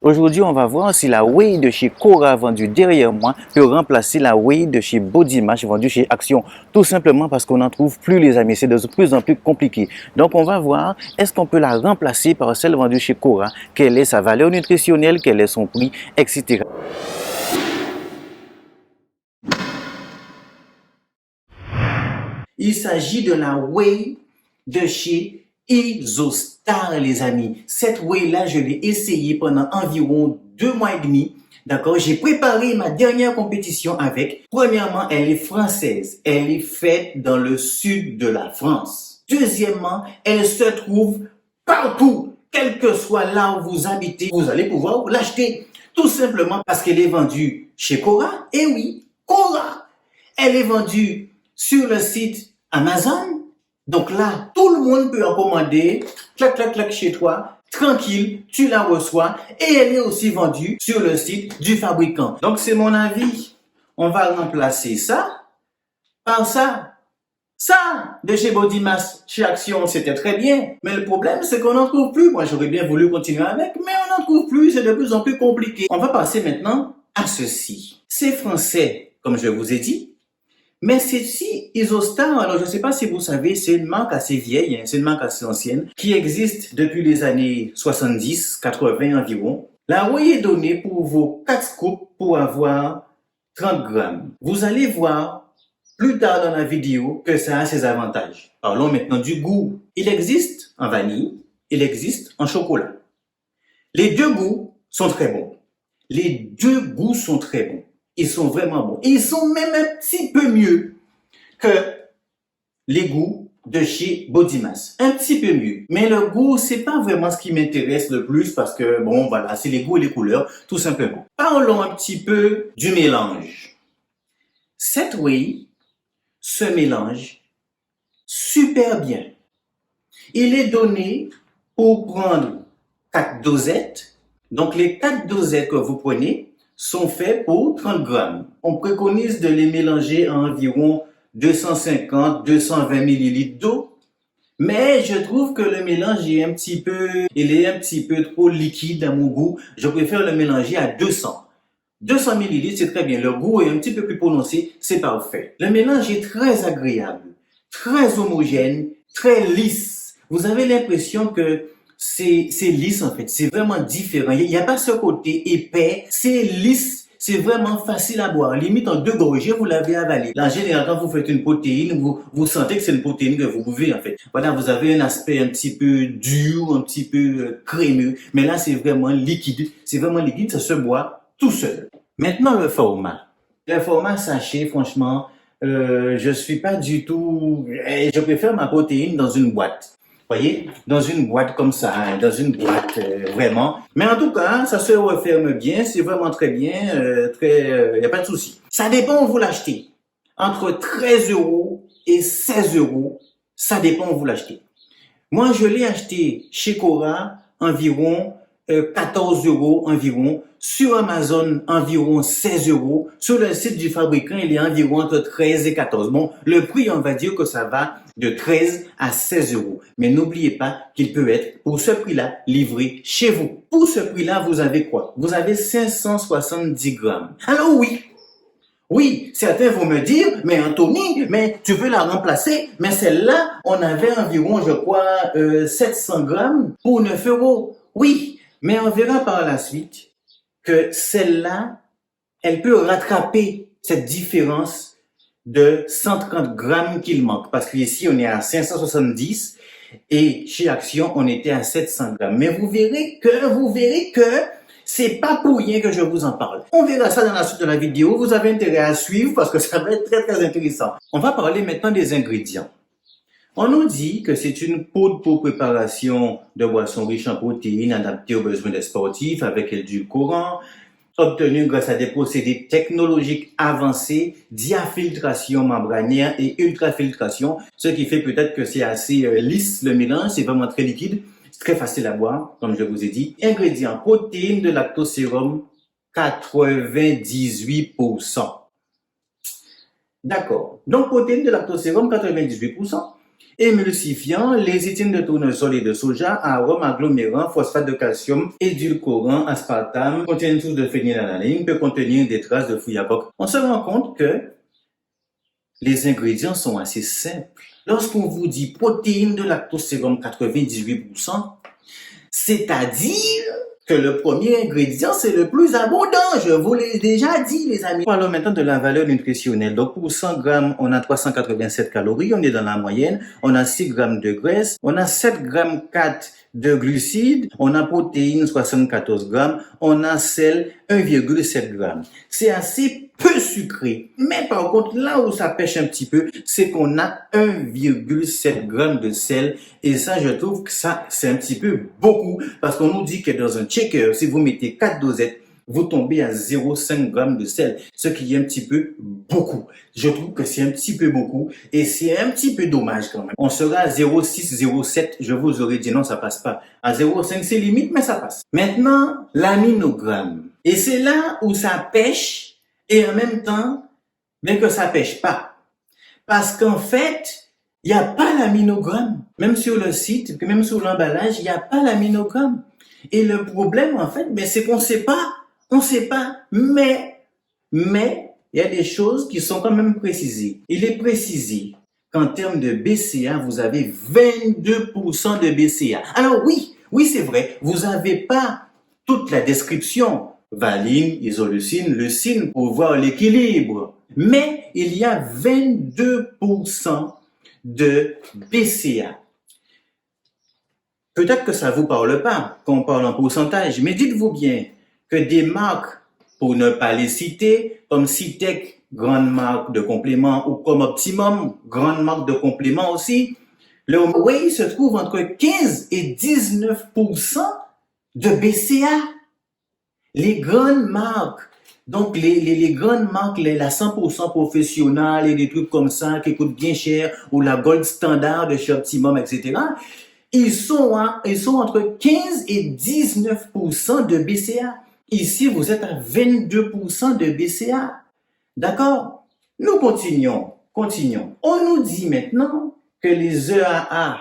Aujourd'hui, on va voir si la whey de chez Cora vendue derrière moi peut remplacer la whey de chez Bodymatch vendue chez Action. Tout simplement parce qu'on n'en trouve plus, les amis. C'est de plus en plus compliqué. Donc, on va voir, est-ce qu'on peut la remplacer par celle vendue chez Cora? Quelle est sa valeur nutritionnelle? Quel est son prix? Etc. Il s'agit de la whey de chez Isostar, les amis. Cette whey-là, je l'ai essayée pendant environ 2 mois et demi. D'accord? J'ai préparé ma dernière compétition avec. Premièrement, elle est française. Elle est faite dans le sud de la France. Deuxièmement, elle se trouve partout. Quel que soit là où vous habitez, vous allez pouvoir l'acheter. Tout simplement parce qu'elle est vendue chez Cora. Et oui, Cora. Elle est vendue sur le site Amazon. Donc là, tout le monde peut en commander, clac, clac, clac chez toi, tranquille, tu la reçois et elle est aussi vendue sur le site du fabricant. Donc c'est mon avis. On va remplacer ça par ça. Ça, de chez Bodymatch, chez Action, c'était très bien. Mais le problème, c'est qu'on n'en trouve plus. Moi, j'aurais bien voulu continuer avec, mais on n'en trouve plus. C'est de plus en plus compliqué. On va passer maintenant à ceci. C'est français, comme je vous ai dit. Mais ceci, Isostar, alors je ne sais pas si vous savez, c'est une marque assez vieille, hein, c'est une marque assez ancienne, qui existe depuis les années 70, 80 environ. La whey est donnée pour vos 4 scoops pour avoir 30 grammes. Vous allez voir plus tard dans la vidéo que ça a ses avantages. Parlons maintenant du goût. Il existe en vanille, il existe en chocolat. Les deux goûts sont très bons. Les deux goûts sont très bons. Ils sont vraiment bons. Ils sont même un petit peu mieux que les goûts de chez Bodymatch. Un petit peu mieux. Mais le goût, c'est pas vraiment ce qui m'intéresse le plus parce que, bon, voilà, c'est les goûts et les couleurs, tout simplement. Parlons un petit peu du mélange. Cette whey se mélange super bien. Il est donné pour prendre 4 dosettes. Donc, les 4 dosettes que vous prenez sont faits pour 30 grammes. On préconise de les mélanger à environ 250-220 millilitres d'eau. Mais je trouve que le mélange est un petit peu trop liquide à mon goût. Je préfère le mélanger à 200. 200 millilitres, c'est très bien. Le goût est un petit peu plus prononcé, c'est parfait. Le mélange est très agréable, très homogène, très lisse. Vous avez l'impression que c'est lisse en fait, c'est vraiment différent. Il n'y a pas ce côté épais, c'est lisse, c'est vraiment facile à boire. Limite en 2 gorgées, vous l'avez avalé. Là, en général, quand vous faites une protéine, vous sentez que c'est une protéine que vous buvez en fait. Voilà, vous avez un aspect un petit peu dur, un petit peu crémeux, mais là, c'est vraiment liquide. C'est vraiment liquide, ça se boit tout seul. Maintenant, le format. Le format sachet, franchement, je suis pas du tout... Je préfère ma protéine dans une boîte. Voyez, dans une boîte comme ça, hein, dans une boîte vraiment. Mais en tout cas, ça se referme bien, c'est vraiment très bien, y a pas de souci. Ça dépend où vous l'achetez. Entre 13 € et 16 €, ça dépend où vous l'achetez. Moi, je l'ai acheté chez Cora environ 14 € environ. Sur Amazon, environ 16 €. Sur le site du fabricant, il est environ entre 13 et 14. Bon, le prix, on va dire que ça va de 13 à 16 €. Mais n'oubliez pas qu'il peut être, pour ce prix-là, livré chez vous. Pour ce prix-là, vous avez quoi? Vous avez 570 grammes. Alors oui, certains vont me dire, mais Anthony, mais tu veux la remplacer? Mais celle-là, on avait environ, je crois, 700 grammes pour 9 €. Oui, mais on verra par la suite que celle-là, elle peut rattraper cette différence de 130 grammes qu'il manque. Parce qu'ici, on est à 570 et chez Action, on était à 700 grammes. Mais vous verrez que c'est pas pour rien que je vous en parle. On verra ça dans la suite de la vidéo. Vous avez intérêt à suivre parce que ça va être très très intéressant. On va parler maintenant des ingrédients. On nous dit que c'est une poudre pour préparation de boissons riches en protéines adaptée aux besoins des sportifs avec édulcorant, obtenue grâce à des procédés technologiques avancés, diafiltration membranaire et ultrafiltration, ce qui fait peut-être que c'est assez lisse le mélange, c'est vraiment très liquide, c'est très facile à boire, comme je vous ai dit. Ingrédients, protéines de lactosérum, 98%. D'accord. Donc, protéines de lactosérum, 98%. Émulsifiant, lécithine de tournesol et de soja, arôme agglomérant, phosphate de calcium, édulcorant, aspartame, contient une source de phénylalanine, peut contenir des traces de fouille à coque. On se rend compte que les ingrédients sont assez simples. Lorsqu'on vous dit protéines de lactose sérum 98%, c'est-à-dire que le premier ingrédient, c'est le plus abondant. Je vous l'ai déjà dit, les amis. Parlons maintenant de la valeur nutritionnelle. Donc, pour 100 grammes, on a 387 calories. On est dans la moyenne. On a 6 grammes de graisse. On a 7 grammes 4 de glucides. On a protéines, 74 grammes. On a sel, 1,7 grammes. C'est assez peu sucré. Mais par contre, là où ça pêche un petit peu, c'est qu'on a 1,7 grammes de sel. Et ça, je trouve que ça, c'est un petit peu beaucoup. Parce qu'on nous dit que dans un shaker, si vous mettez 4 dosettes, vous tombez à 0,5 grammes de sel, ce qui est un petit peu beaucoup. Je trouve que c'est un petit peu beaucoup et c'est un petit peu dommage quand même. On sera à 0,6, 0,7, je vous aurais dit non, ça passe pas. À 0,5, c'est limite, mais ça passe. Maintenant, l'aminogramme. Et c'est là où ça pêche et en même temps, bien que ça pêche pas. Parce qu'en fait, il n'y a pas l'aminogramme. Même sur le site, même sur l'emballage, il n'y a pas l'aminogramme. Et le problème, en fait, c'est qu'on ne sait pas. On ne sait pas, mais il y a des choses qui sont quand même précisées. Il est précisé qu'en termes de BCA, vous avez 22% de BCA. Alors oui, c'est vrai, vous n'avez pas toute la description, valine, isoleucine, leucine, pour voir l'équilibre. Mais il y a 22% de BCA. Peut-être que ça ne vous parle pas quand on parle en pourcentage, mais dites-vous bien que des marques, pour ne pas les citer, comme Citec, grande marque de compléments, ou comme Optimum, grande marque de compléments aussi, le whey se trouve entre 15 et 19% de BCA. Les grandes marques, donc les grandes marques, la 100% professionnelle et des trucs comme ça qui coûtent bien cher, ou la Gold Standard de chez Optimum, etc., ils sont entre 15 et 19% de BCA. Ici, vous êtes à 22% de BCA. D'accord? Nous continuons. On nous dit maintenant que les EAA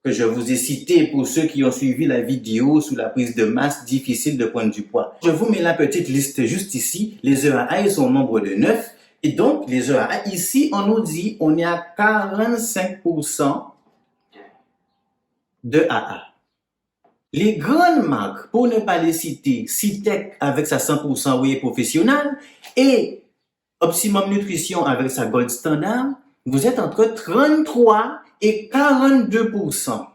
que je vous ai cités pour ceux qui ont suivi la vidéo sous la prise de masse difficile de prendre du poids. Je vous mets la petite liste juste ici. Les EAA, ils sont au nombre de 9. Et donc, les EAA, ici, on nous dit on est à 45% de AA. Les grandes marques, pour ne pas les citer, Citec avec sa 100% whey professionnel et Optimum Nutrition avec sa Gold Standard, vous êtes entre 33 et 42%.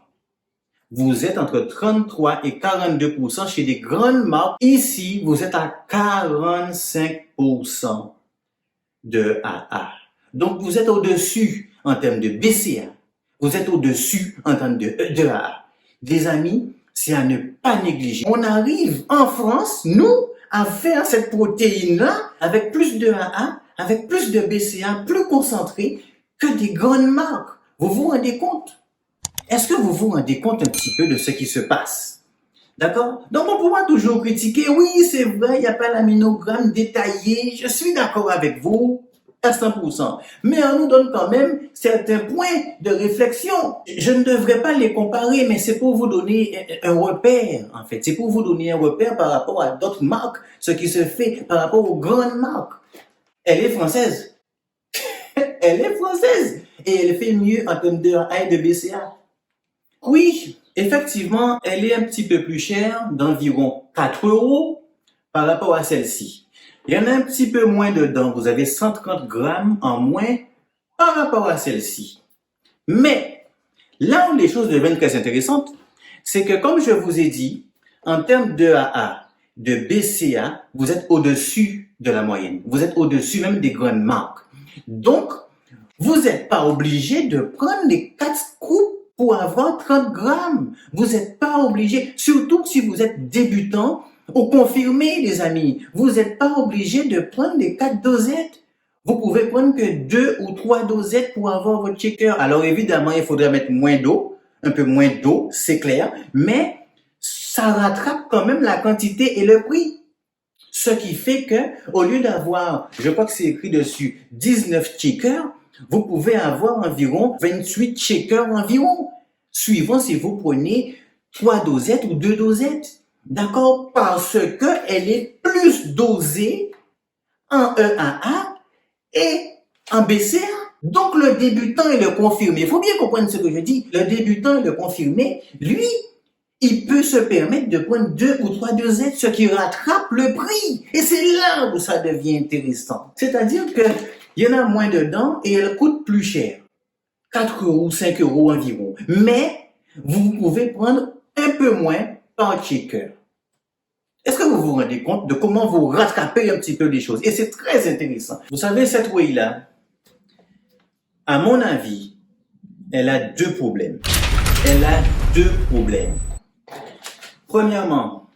Vous êtes entre 33 et 42% chez les grandes marques. Ici, vous êtes à 45% de AA. Donc, vous êtes au-dessus en termes de BCA. Vous êtes au-dessus en termes de AA. Des amis, c'est à ne pas négliger. On arrive en France, nous, à faire cette protéine-là avec plus de AA, avec plus de BCA, plus concentré que des grandes marques. Vous vous rendez compte? Est-ce que vous vous rendez compte un petit peu de ce qui se passe? D'accord? Donc, on pourra toujours critiquer. Oui, c'est vrai, il n'y a pas l'aminogramme détaillé. Je suis d'accord avec vous à 100%. Mais on nous donne quand même certains points de réflexion. Je ne devrais pas les comparer, mais c'est pour vous donner un repère, en fait. C'est pour vous donner un repère par rapport à d'autres marques, ce qui se fait par rapport aux grandes marques. Elle est française. Elle est française. Et elle fait mieux en termes de A et de BCA. Oui, effectivement, elle est un petit peu plus chère, d'environ 4 € par rapport à celle-ci. Il y en a un petit peu moins dedans. Vous avez 130 grammes en moins par rapport à celle-ci. Mais là où les choses deviennent très intéressantes, c'est que comme je vous ai dit, en termes de AA, de BCA, vous êtes au-dessus de la moyenne. Vous êtes au-dessus même des grandes marques. Donc, vous n'êtes pas obligé de prendre les 4 scoops pour avoir 30 grammes. Vous n'êtes pas obligé, surtout si vous êtes débutant ou confirmé, les amis. Vous n'êtes pas obligé de prendre les 4 dosettes. Vous pouvez prendre que 2 ou 3 dosettes pour avoir votre shaker. Alors évidemment, il faudrait mettre moins d'eau, un peu moins d'eau, c'est clair, mais ça rattrape quand même la quantité et le prix. Ce qui fait que, au lieu d'avoir, je crois que c'est écrit dessus, 19 shakers, vous pouvez avoir environ 28 shakers environ, suivant si vous prenez 3 dosettes ou 2 dosettes. D'accord? Parce que elle est plus dosée en EAA et en BCA. Donc, le débutant et le confirmé, il faut bien comprendre ce que je dis. Le débutant et le confirmé, lui, il peut se permettre de prendre 2 ou 3 dosettes, ce qui rattrape le prix. Et c'est là où ça devient intéressant. C'est-à-dire que il y en a moins dedans et elle coûte plus cher. 4 euros, 5 euros environ. Mais, vous pouvez prendre un peu moins par shaker. Est-ce que vous vous rendez compte de comment vous rattrapez un petit peu les choses? Et c'est très intéressant. Vous savez, cette whey-là, à mon avis, elle a 2 problèmes. Elle a 2 problèmes. Premièrement,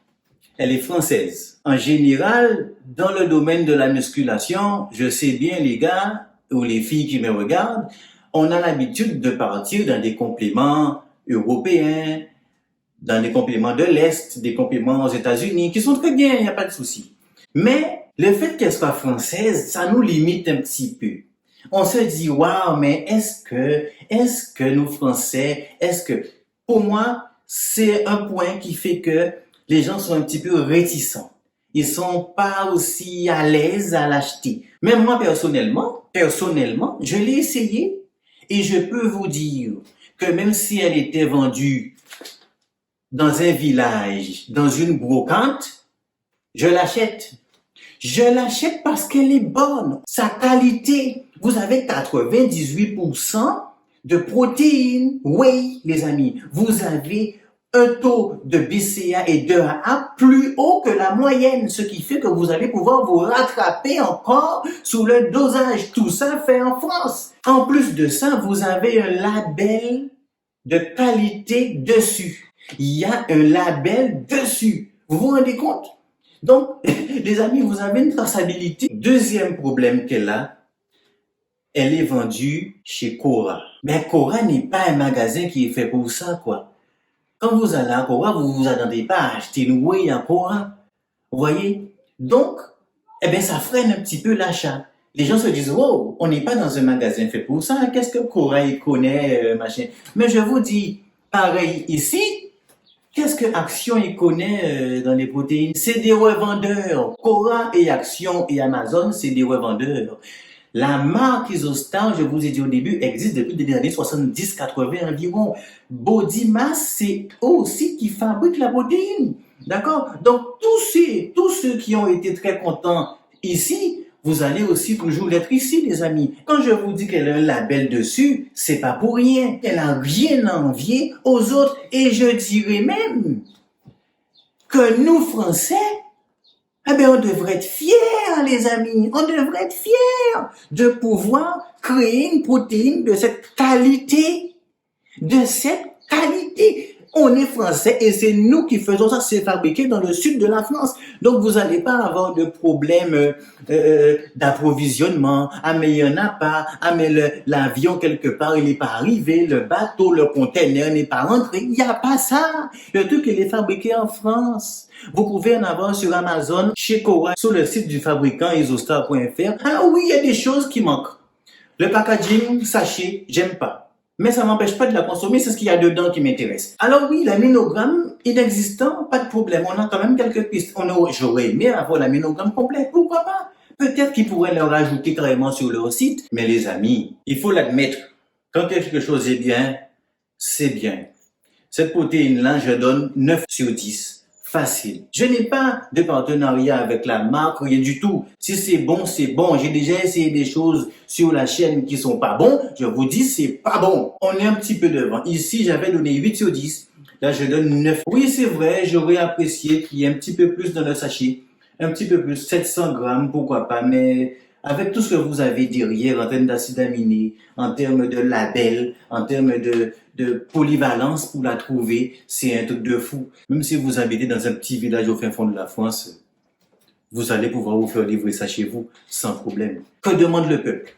elle est française. En général, dans le domaine de la musculation, je sais bien les gars ou les filles qui me regardent, on a l'habitude de partir dans des compléments européens, dans des compléments de l'Est, des compléments aux États-Unis, qui sont très bien, il n'y a pas de souci. Mais le fait qu'elle soit française, ça nous limite un petit peu. On se dit, waouh, mais est-ce que nous Français, pour moi, c'est un point qui fait que les gens sont un petit peu réticents. Ils sont pas aussi à l'aise à l'acheter. Même moi, personnellement, je l'ai essayé et je peux vous dire que même si elle était vendue dans un village, dans une brocante, je l'achète. Je l'achète parce qu'elle est bonne. Sa qualité, vous avez 98% de protéines. Oui, les amis, vous avez un taux de BCA et de AA plus haut que la moyenne, ce qui fait que vous allez pouvoir vous rattraper encore sous le dosage. Tout ça fait en France. En plus de ça, vous avez un label de qualité dessus. Il y a un label dessus. Vous vous rendez compte? Donc, les amis, vous avez une traçabilité. Deuxième problème qu'elle a, elle est vendue chez Cora. Mais Cora n'est pas un magasin qui est fait pour ça, quoi. Quand vous allez à Cora, vous vous attendez pas à acheter une whey à Cora. Vous voyez? Donc, ça freine un petit peu l'achat. Les gens se disent, wow, on n'est pas dans un magasin fait pour ça. Qu'est-ce que Cora y connaît, machin? Mais je vous dis, pareil ici, qu'est-ce que Action y connaît dans les protéines? C'est des revendeurs. Cora et Action et Amazon, c'est des revendeurs. La marque Isostar, je vous ai dit au début, existe depuis les années 70-80 environ. Body Mass, c'est eux aussi qui fabriquent la protéine. D'accord? Donc, tous ceux qui ont été très contents ici, vous allez aussi toujours l'être ici, les amis. Quand je vous dis qu'elle a un label dessus, c'est pas pour rien. Elle a rien à envier aux autres. Et je dirais même que nous, Français, on devrait être fiers, les amis. On devrait être fiers de pouvoir créer une protéine de cette qualité. De cette qualité. On est français et c'est nous qui faisons ça. C'est fabriqué dans le sud de la France. Donc, vous n'allez pas avoir de problème d'approvisionnement. Ah, mais il n'y en a pas. Ah, mais l'avion, quelque part, il n'est pas arrivé. Le bateau, le conteneur n'est pas rentré. Il n'y a pas ça. Le truc, il est fabriqué en France. Vous pouvez en avoir sur Amazon, chez Cora, sur le site du fabricant isostar.fr. Ah oui, il y a des choses qui manquent. Le packaging, sachet, j'aime pas. Mais ça m'empêche pas de la consommer, c'est ce qu'il y a dedans qui m'intéresse. Alors oui, l'aminogramme inexistant, pas de problème. On a quand même quelques pistes. J'aurais aimé avoir l'aminogramme complet, pourquoi pas? Peut-être qu'ils pourraient le rajouter carrément sur leur site. Mais les amis, il faut l'admettre. Quand quelque chose est bien, c'est bien. Cette protéine-là, je donne 9 sur 10. Facile. Je n'ai pas de partenariat avec la marque, rien du tout. Si c'est bon, c'est bon. J'ai déjà essayé des choses sur la chaîne qui sont pas bons. Je vous dis, c'est pas bon. On est un petit peu devant. Ici, j'avais donné 8 sur 10. Là, je donne 9. Oui, c'est vrai, j'aurais apprécié qu'il y ait un petit peu plus dans le sachet. Un petit peu plus, 700 grammes, pourquoi pas. Mais avec tout ce que vous avez derrière en termes d'acides aminés, en termes de label, en termes de polyvalence pour la trouver, c'est un truc de fou. Même si vous habitez dans un petit village au fin fond de la France, vous allez pouvoir vous faire livrer ça chez vous sans problème. Que demande le peuple?